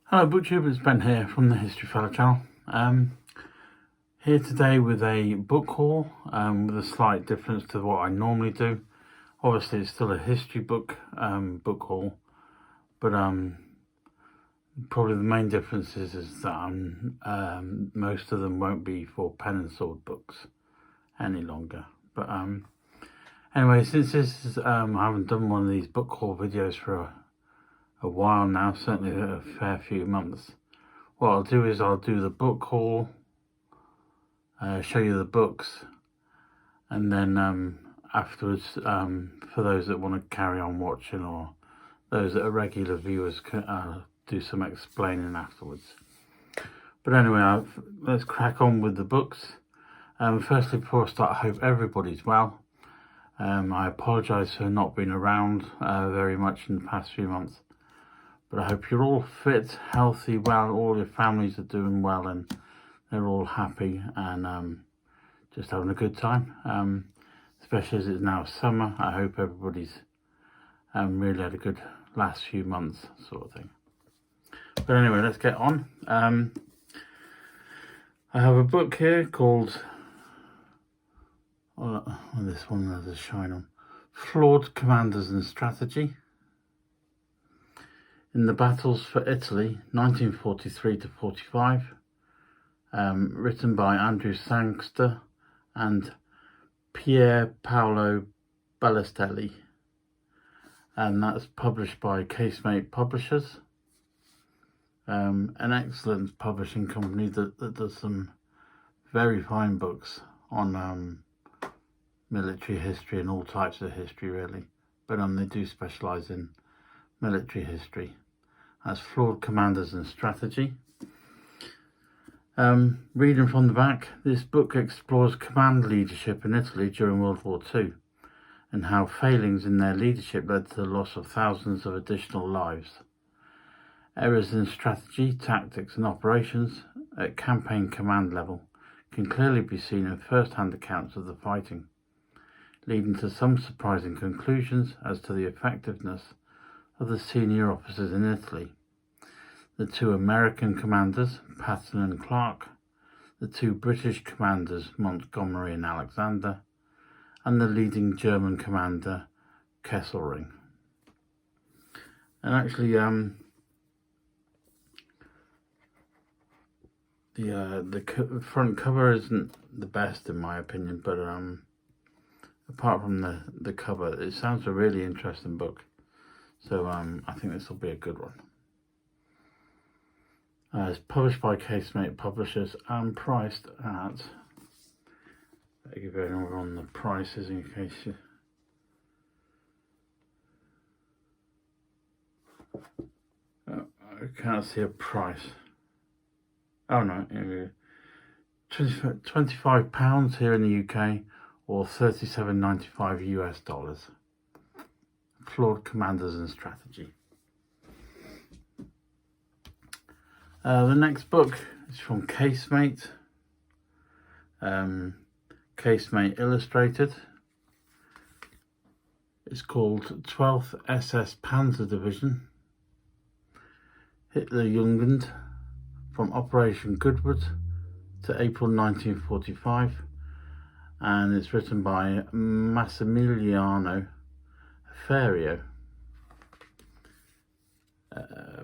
Hello BookTube, it's Ben here from the History Fellow channel. Here today with a book haul, with a slight difference to what I normally do. Obviously it's still a history book haul, but probably the main difference is that most of them won't be for pen and sword books any longer. But anyway, since this is, I haven't done one of these book haul videos for a while now, certainly a fair few months. What I'll do is I'll do the book haul, show you the books, and then afterwards, for those that want to carry on watching or those that are regular viewers, can do some explaining afterwards. But anyway, let's crack on with the books. Firstly, before I start, I hope everybody's well. I apologise for not being around very much in the past few months. But I hope you're all fit, healthy, well, all your families are doing well and they're all happy and just having a good time. Especially as it's now summer, I hope everybody's really had a good last few months sort of thing. But anyway, let's get on. I have a book here called, this one has a shine on, Flawed Commanders and Strategy. In the Battles for Italy, 1943 to 45, written by Andrew Sangster and Pier Paolo Ballesteros, and that's published by Casemate Publishers, an excellent publishing company that does some very fine books on military history and all types of history really, but they do specialise in military history. As Flawed Commanders and Strategy. Reading from the back, this book explores command leadership in Italy during World War II and how failings in their leadership led to the loss of thousands of additional lives. Errors in strategy, tactics and operations at campaign command level can clearly be seen in first-hand accounts of the fighting, leading to some surprising conclusions as to the effectiveness of the senior officers in Italy. The two American commanders, Patton and Clark, the two British commanders, Montgomery and Alexander, and the leading German commander, Kesselring. And actually, the front cover isn't the best in my opinion, but apart from the cover, it sounds a really interesting book. So I think this will be a good one. It's published by Casemate Publishers and priced at, I'll give everyone the prices in case you... I can't see a price. Oh no, £25 here in the UK or $37.95 US. Flawed Commanders and Strategy. The next book is from Casemate, Casemate Illustrated. It's called 12th SS Panzer Division, Hitlerjugend, from Operation Goodwood to April 1945, and it's written by Massimiliano Ferrio.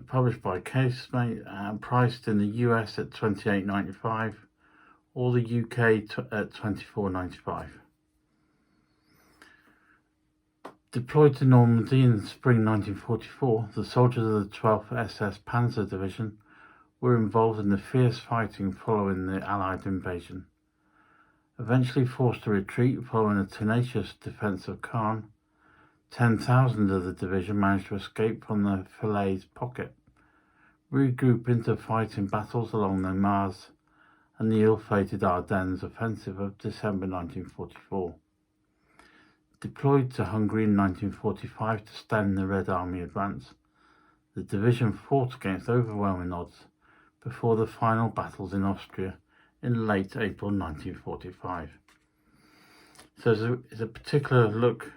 Published by Casemate and priced in the US at $28.95 or the UK at $24.95. Deployed to Normandy in spring 1944, the soldiers of the 12th SS Panzer Division were involved in the fierce fighting following the Allied invasion. Eventually forced to retreat following a tenacious defence of Caen, 10,000 of the division managed to escape from the Falaise pocket, regrouping to fight in battles along the Mars and the ill-fated Ardennes offensive of December 1944. Deployed to Hungary in 1945 to stem the Red Army advance, the division fought against overwhelming odds before the final battles in Austria in late April 1945. So it's a particular look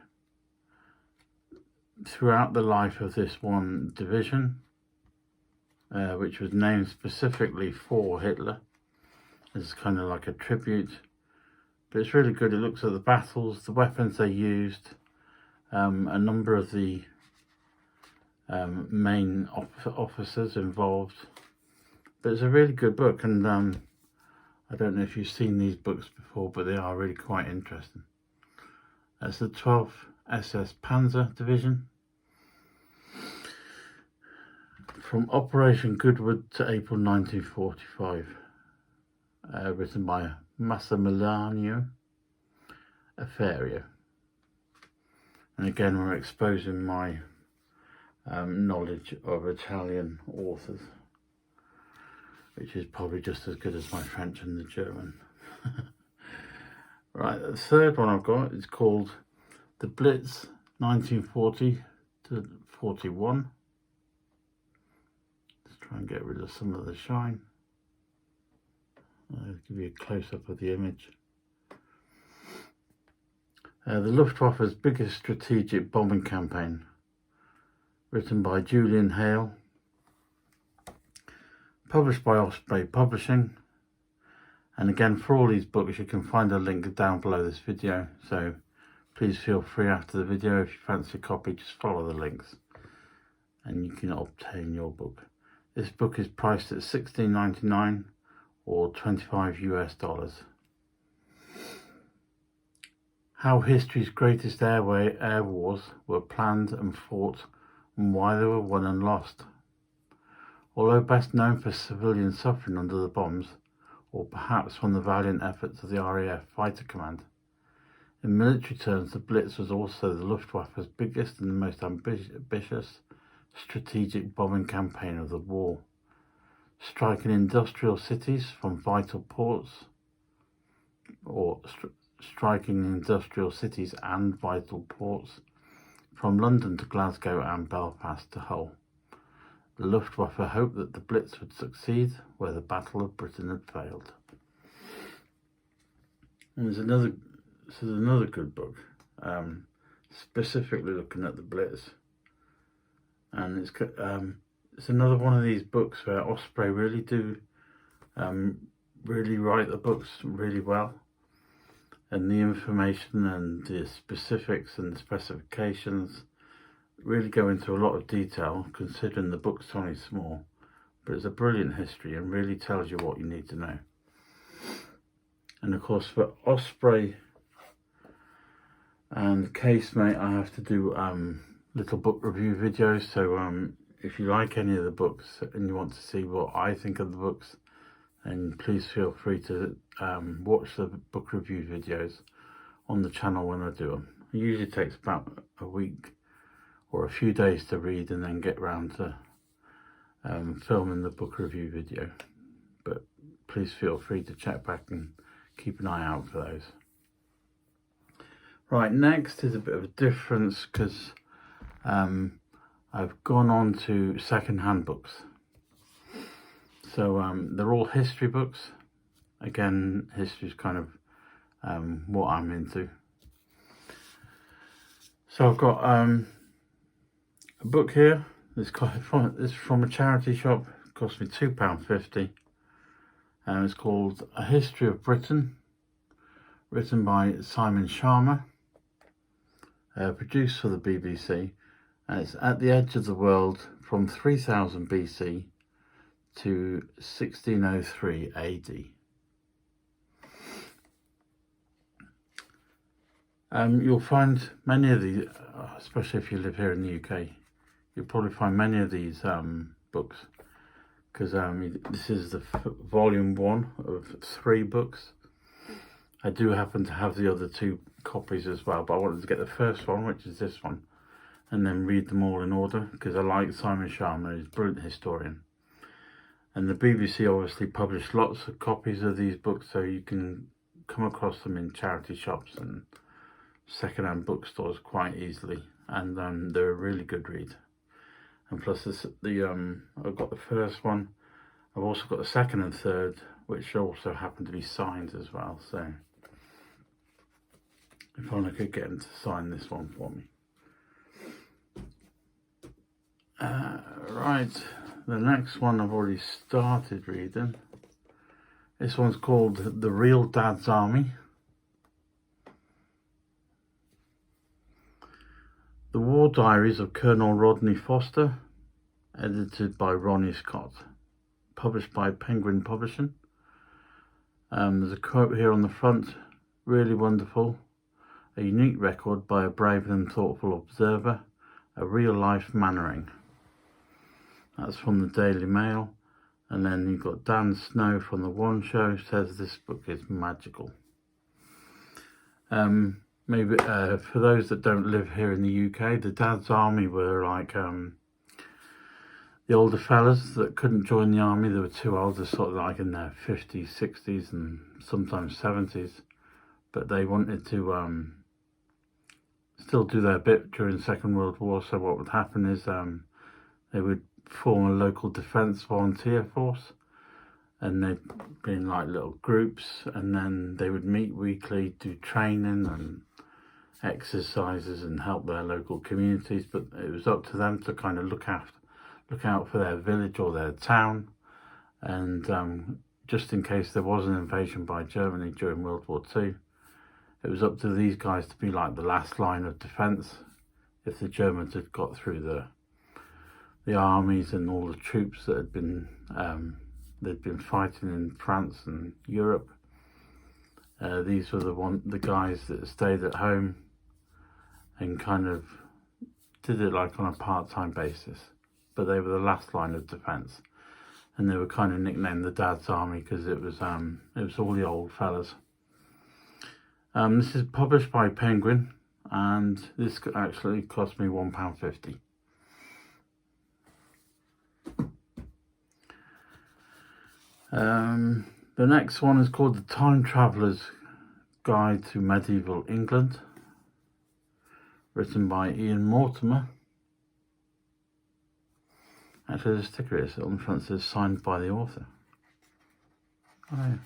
throughout the life of this one division, which was named specifically for Hitler. It's kind of like a tribute, but it's really good. It looks at the battles, the weapons they used, a number of the main officers involved. But it's a really good book, and I don't know if you've seen these books before, but they are really quite interesting. That's the 12th SS Panzer Division. From Operation Goodwood to April 1945. Written by Massimiliano Aferio. And again, we're exposing my knowledge of Italian authors, which is probably just as good as my French and the German. Right, the third one I've got is called The Blitz 1940 to 41. Let's try and get rid of some of the shine. I'll give you a close-up of the image. The Luftwaffe's biggest strategic bombing campaign, written by Julian Hale, published by Osprey Publishing. And again, for all these books, you can find a link down below this video, so please feel free after the video, if you fancy a copy, just follow the links and you can obtain your book. This book is priced at $16.99 or $25 US. How history's greatest air wars were planned and fought, and why they were won and lost. Although best known for civilian suffering under the bombs, or perhaps from the valiant efforts of the RAF Fighter Command, in military terms the Blitz was also the Luftwaffe's biggest and most ambitious strategic bombing campaign of the war, striking industrial cities from vital ports, or striking industrial cities and vital ports from London to Glasgow and Belfast to Hull. The Luftwaffe hoped that the Blitz would succeed where the Battle of Britain had failed. And there's another good book, specifically looking at the Blitz, and it's another one of these books where Osprey really do really write the books really well, and the information and the specifics and the specifications really go into a lot of detail, considering the book's only small, but it's a brilliant history and really tells you what you need to know. And of course, for Osprey and Casemate, I have to do little book review videos, so if you like any of the books and you want to see what I think of the books, then please feel free to watch the book review videos on the channel when I do them. It usually takes about a week or a few days to read and then get round to filming the book review video, but please feel free to check back and keep an eye out for those. Right, next is a bit of a difference because I've gone on to second-hand books. So they're all history books. Again, history is kind of what I'm into. So I've got a book here. This is from a charity shop. It cost me £2.50. And it's called A History of Britain, written by Simon Sharma, produced for the BBC. And it's at the edge of the world from 3000 BC to 1603 AD. You'll find many of these, especially if you live here in the UK, you'll probably find many of these books, because this is the volume 1 of 3 books. I do happen to have the other 2 copies as well, but I wanted to get the first one, which is this one, and then read them all in order, because I like Simon Sharma. He's a brilliant historian. And the BBC obviously published lots of copies of these books, so you can come across them in charity shops and second-hand bookstores quite easily, and they're a really good read. And plus I've got the first one, I've also got the second and third, which also happen to be signed as well, so if only I could get him to sign this one for me. Right, the next one I've already started reading. This one's called The Real Dad's Army. The War Diaries of Colonel Rodney Foster, edited by Ronnie Scott, published by Penguin Publishing. There's a quote here on the front, really wonderful, a unique record by a brave and thoughtful observer, a real-life Mannering. That's from the Daily Mail. And then you've got Dan Snow from The One Show, says this book is magical. Maybe for those that don't live here in the UK, the Dad's Army were like the older fellas that couldn't join the army. They were too old, they're sort of like in their 50s, 60s and sometimes 70s. But they wanted to still do their bit during the Second World War. So what would happen is they would form a local defence volunteer force, and they'd be in like little groups, and then they would meet weekly, do training and exercises and help their local communities. But it was up to them to kind of look out for their village or their town, and just in case there was an invasion by Germany during World War II, it was up to these guys to be like the last line of defence if the Germans had got through the armies and all the troops that had been they'd been fighting in France and Europe. These were the guys that stayed at home and kind of did it like on a part-time basis, but they were the last line of defence, and they were kind of nicknamed the Dad's Army because it was all the old fellas. This is published by Penguin, and this actually cost me £1.50. The next one is called The Time Traveller's Guide to Medieval England, written by Ian Mortimer. Actually, there's a sticker here on the front that says signed by the author. Oh yeah.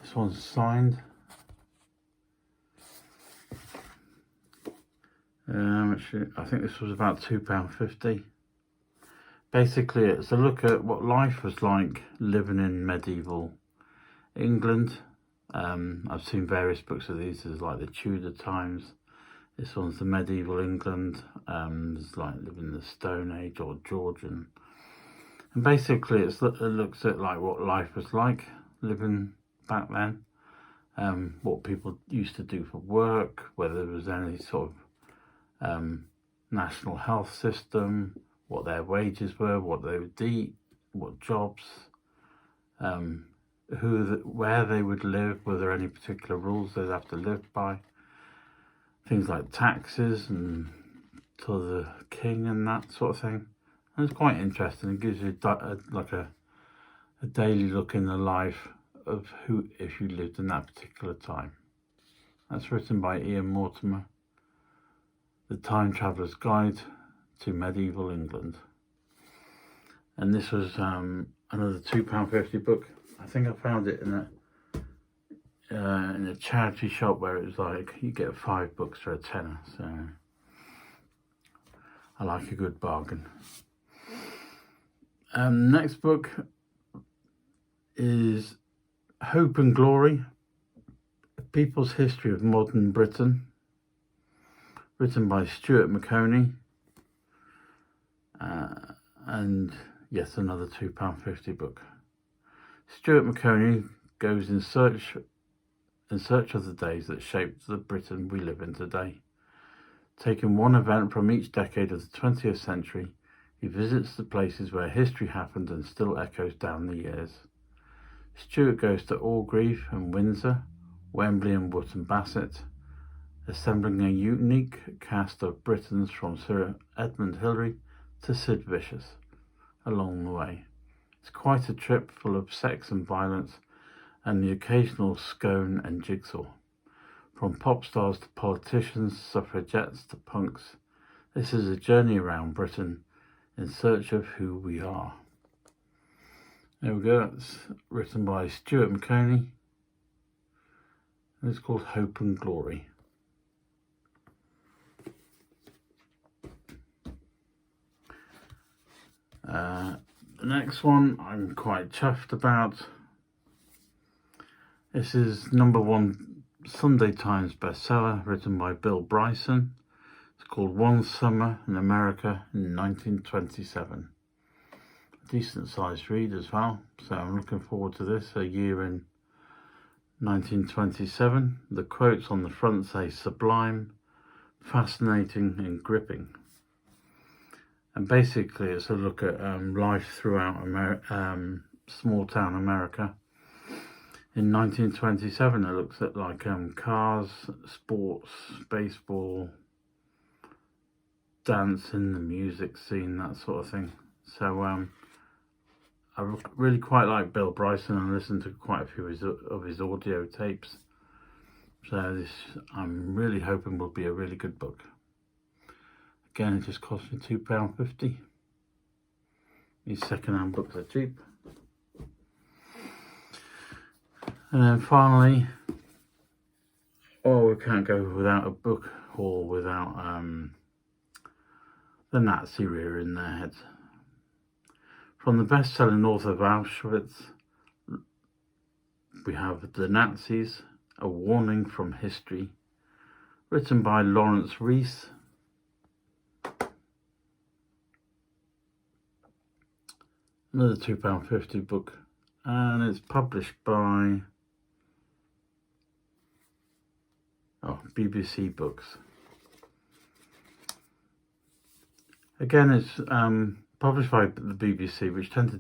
This one's signed. Actually, I think this was about £2.50. Basically, it's a look at what life was like living in medieval England. I've seen various books of these. There's like the Tudor times. This one's the medieval England. There's like living in the Stone Age or Georgian. And basically, it looks at like what life was like living back then. What people used to do for work, whether there was any sort of national health system, what their wages were, what they would eat, what jobs, where they would live, were there any particular rules they'd have to live by, things like taxes and to the king and that sort of thing. And it's quite interesting. It gives you a daily look in the life of if you lived in that particular time. That's written by Ian Mortimer. The Time Traveller's Guide to Medieval England. And this was another £2.50 book. I think I found it in a charity shop where it was like you get 5 books for a tenner, so I like a good bargain. Next book is Hope and Glory, A People's History of Modern Britain, written by Stuart Maconie. And yes, another £2.50 book. Stuart Maconie goes in search of the days that shaped the Britain we live in today. Taking one event from each decade of the 20th century, he visits the places where history happened and still echoes down the years. Stuart goes to Orgreave and Windsor, Wembley and Wootton Bassett, assembling a unique cast of Britons from Sir Edmund Hillary to Sid Vicious along the way. It's quite a trip full of sex and violence and the occasional scone and jigsaw. From pop stars to politicians, suffragettes to punks, this is a journey around Britain in search of who we are. There we go, it's written by Stuart Maconie. It's called Hope and Glory. The next one I'm quite chuffed about. This is #1 Sunday Times bestseller, written by Bill Bryson. It's called One Summer in America in 1927. A decent sized read as well, so I'm looking forward to this. A year in 1927. The quotes on the front say sublime, fascinating and gripping. And basically it's a look at life throughout small town America. In 1927 it looks at like cars, sports, baseball, dancing, the music scene, that sort of thing. So I really quite like Bill Bryson and listened to quite a few of his audio tapes. So this, I'm really hoping, will be a really good book. Again, it just cost me £2.50. These second-hand books are cheap. And then finally, we can't go without a book haul without the Nazi rearing their heads. From the best-selling author of Auschwitz, we have The Nazis, A Warning from History, written by Lawrence Rees. Another £2.50 book, and it's published by BBC Books. Again, it's published by the BBC, which tend to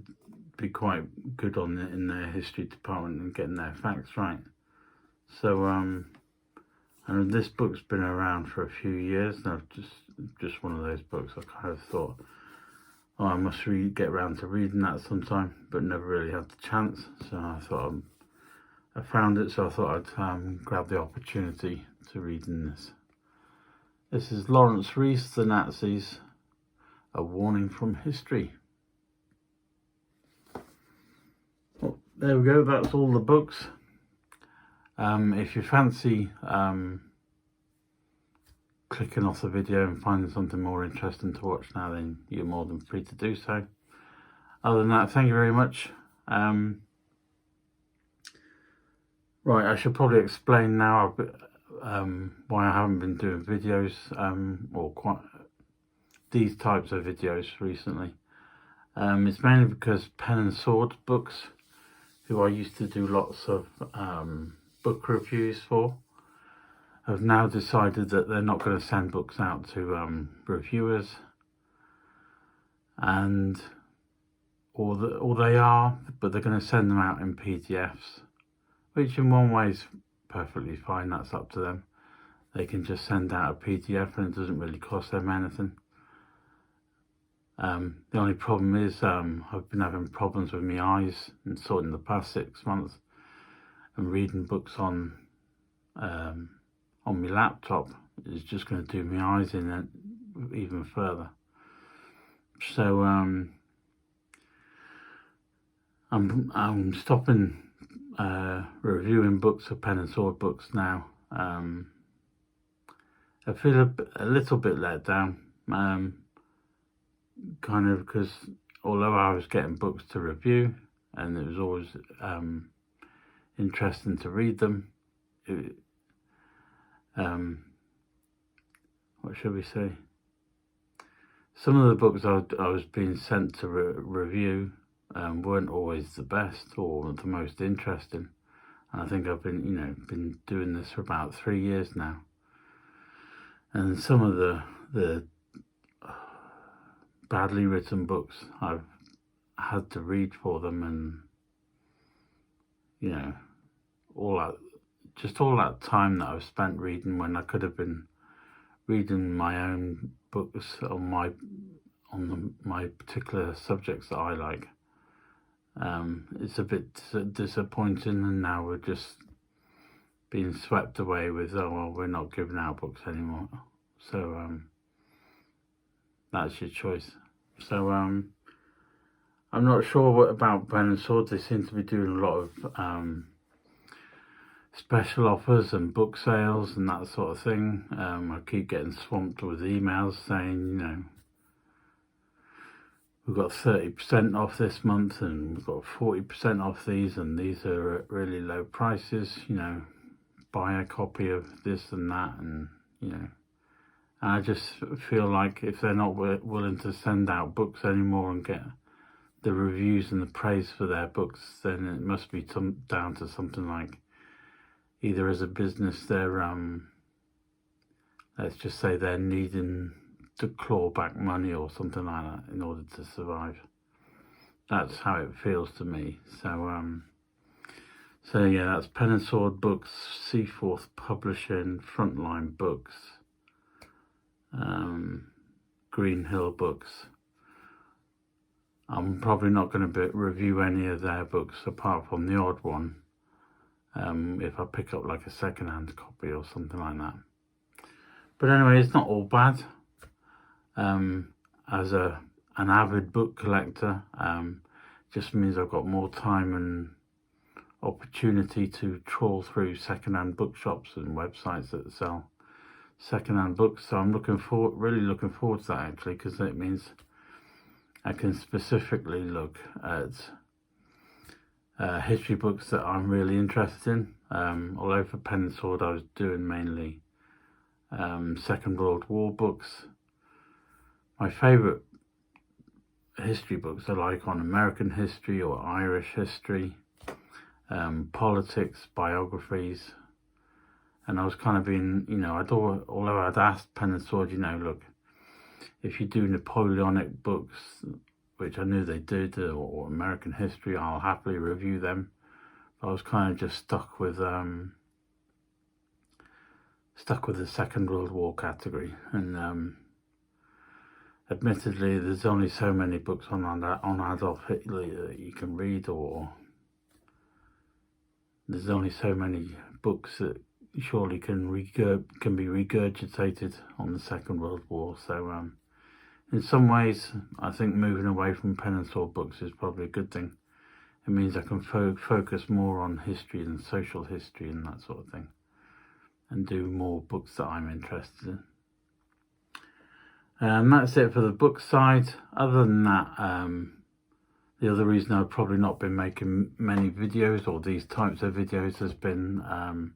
be quite good in their history department and getting their facts right. So and this book's been around for a few years now. Just one of those books I kind of thought, I must get around to reading that sometime, but never really had the chance. So I thought I found it, so I thought I'd grab the opportunity to read in this. This is Lawrence Rees, The Nazis, A Warning from History. Well, there we go, that's all the books. If you fancy clicking off the video and finding something more interesting to watch now, then you're more than free to do so. Other than that, thank you very much. Right, I should probably explain now why I haven't been doing videos or quite these types of videos recently. It's mainly because Pen and Sword Books, who I used to do lots of book reviews for, have now decided that they're not going to send books out to reviewers, and or they are, but they're going to send them out in PDFs, which in one way is perfectly fine. That's up to them. They can just send out a PDF and it doesn't really cost them anything. The only problem is I've been having problems with my eyes, and so in the past 6 months, and reading books on my laptop is just going to do my eyes in even further. So I'm stopping reviewing books of Pen and Sword Books now. I feel a little bit let down, kind of, because although I was getting books to review and it was always interesting to read them, what should we say? Some of the books I was being sent to review weren't always the best or the most interesting. And I think I've been doing this for about 3 years now. And some of the badly written books I've had to read for them, and all that time that I've spent reading when I could have been reading my own books on my particular subjects that I like. It's a bit disappointing, and now we're just being swept away with, we're not giving out books anymore. So that's your choice. So I'm not sure what about Pen and Sword. They seem to be doing a lot of special offers and book sales and that sort of thing. I keep getting swamped with emails saying, we've got 30% off this month, and we've got 40% off these, and these are at really low prices, you know, buy a copy of this and that, and, you know, and I just feel like if they're not willing to send out books anymore and get the reviews and the praise for their books, then it must be down to something like either as a business they're, let's just say they're needing to claw back money or something like that in order to survive. That's how it feels to me. So yeah, that's Pen and Sword Books, Seaforth Publishing, Frontline Books, Green Hill Books. I'm probably not going to review any of their books apart from the odd one, if I pick up like a second-hand copy or something like that. But anyway, it's not all bad. As an avid book collector, just means I've got more time and opportunity to trawl through second-hand bookshops and websites that sell second-hand books. So I'm really looking forward to that, actually, because it means I can specifically look at history books that I'm really interested in. Although for Pen and Sword I was doing mainly Second World War books. My favourite history books are like on American history or Irish history, politics, biographies. And I was kind of being, you know, although I'd asked Pen and Sword, you know, look, if you do Napoleonic books, which I knew they did, or American history, I'll happily review them. But I was kind of just stuck with the Second World War category, and admittedly, there's only so many books on Adolf Hitler that you can read, or there's only so many books that surely can be regurgitated on the Second World War. So in some ways, I think moving away from Pen and Sword books is probably a good thing. It means I can focus more on history and social history and that sort of thing, and do more books that I'm interested in. That's it for the book side. Other than that, the other reason I've probably not been making many videos, or these types of videos, has been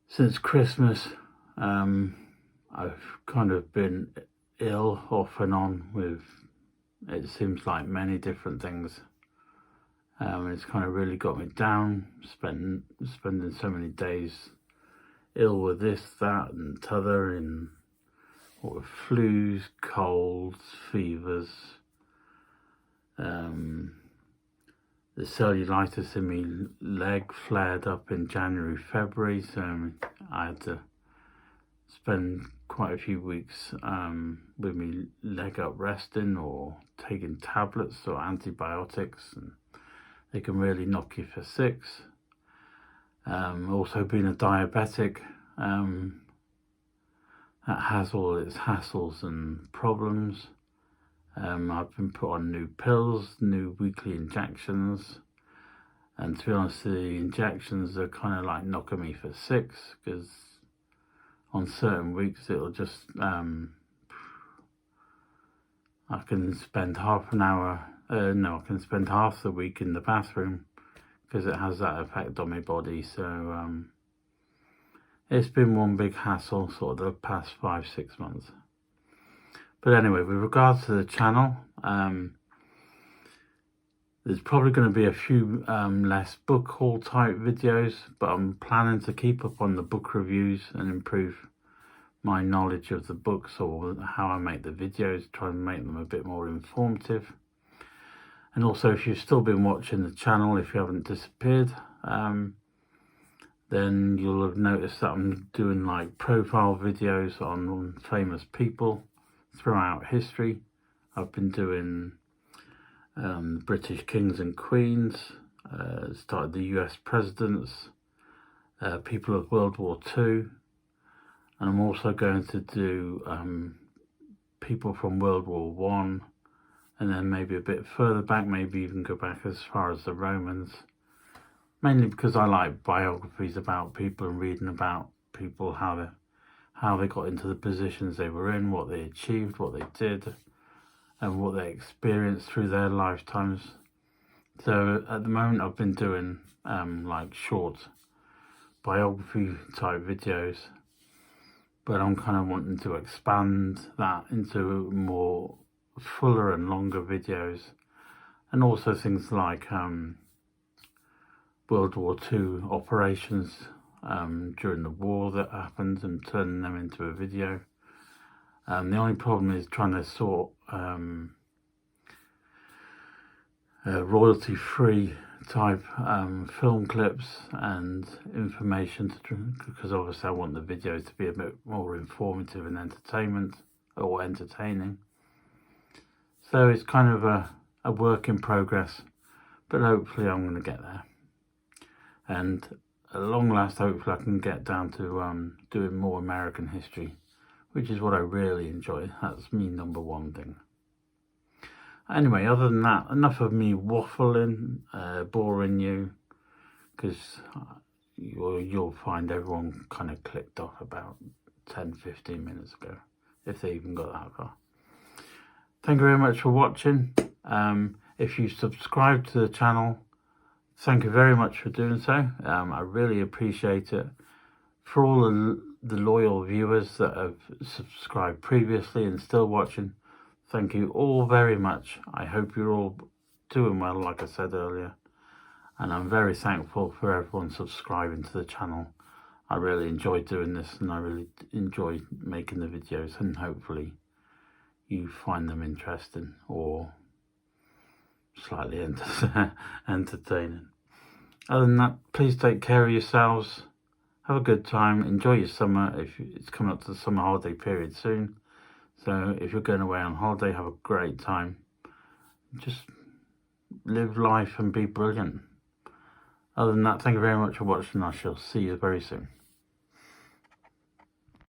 since Christmas. I've kind of been ill off and on with, it seems like, many different things. It's kind of really got me down, spending so many days ill with this, that and t'other, and with flus, colds, fevers. The cellulitis in my leg flared up in January, February, so I had to spend quite a few weeks with my leg up resting or taking tablets or antibiotics, and they can really knock you for six. Also being a diabetic, that has all its hassles and problems. I've been put on new pills, new weekly injections, and to be honest, the injections are kind of like knocking me for six, because on certain weeks it'll just, I can spend half the week in the bathroom because it has that effect on my body. So it's been one big hassle sort of the past 5-6 months. But anyway, with regards to the channel, there's probably going to be a few less book haul type videos, but I'm planning to keep up on the book reviews and improve my knowledge of the books, or how I make the videos, try and make them a bit more informative. And also, if you've still been watching the channel, if you haven't disappeared, then you'll have noticed that I'm doing like profile videos on famous people throughout history. I've been doing British kings and queens, started the US presidents, people of World War II, and I'm also going to do people from World War One, and then maybe a bit further back, maybe even go back as far as the Romans, mainly because I like biographies about people and reading about people, how they got into the positions they were in, what they achieved, what they did, and what they experienced through their lifetimes. So at the moment I've been doing like short biography type videos, but I'm kind of wanting to expand that into more fuller and longer videos, and also things like World War II operations during the war that happened, and turning them into a video. The only problem is trying to sort royalty-free type film clips and information because obviously I want the videos to be a bit more informative and entertaining. So it's kind of a work in progress, but hopefully I'm going to get there. And at long last, hopefully I can get down to doing more American history, which is what I really enjoy. That's me number one thing. Anyway, other than that, enough of me waffling, boring you, because you'll find everyone kind of clicked off about 10-15 minutes ago, if they even got that far. Thank you very much for watching. If you subscribe to the channel, thank you very much for doing so. I really appreciate it. For all the loyal viewers that have subscribed previously and still watching, thank you all very much. I hope you're all doing well, like I said earlier. And I'm very thankful for everyone subscribing to the channel. I really enjoy doing this, and I really enjoy making the videos, and hopefully you find them interesting or slightly entertaining. Other than that, please take care of yourselves. Have a good time. Enjoy your summer. If it's coming up to the summer holiday period soon. So if you're going away on holiday, have a great time. Just live life and be brilliant. Other than that, thank you very much for watching. I shall see you very soon.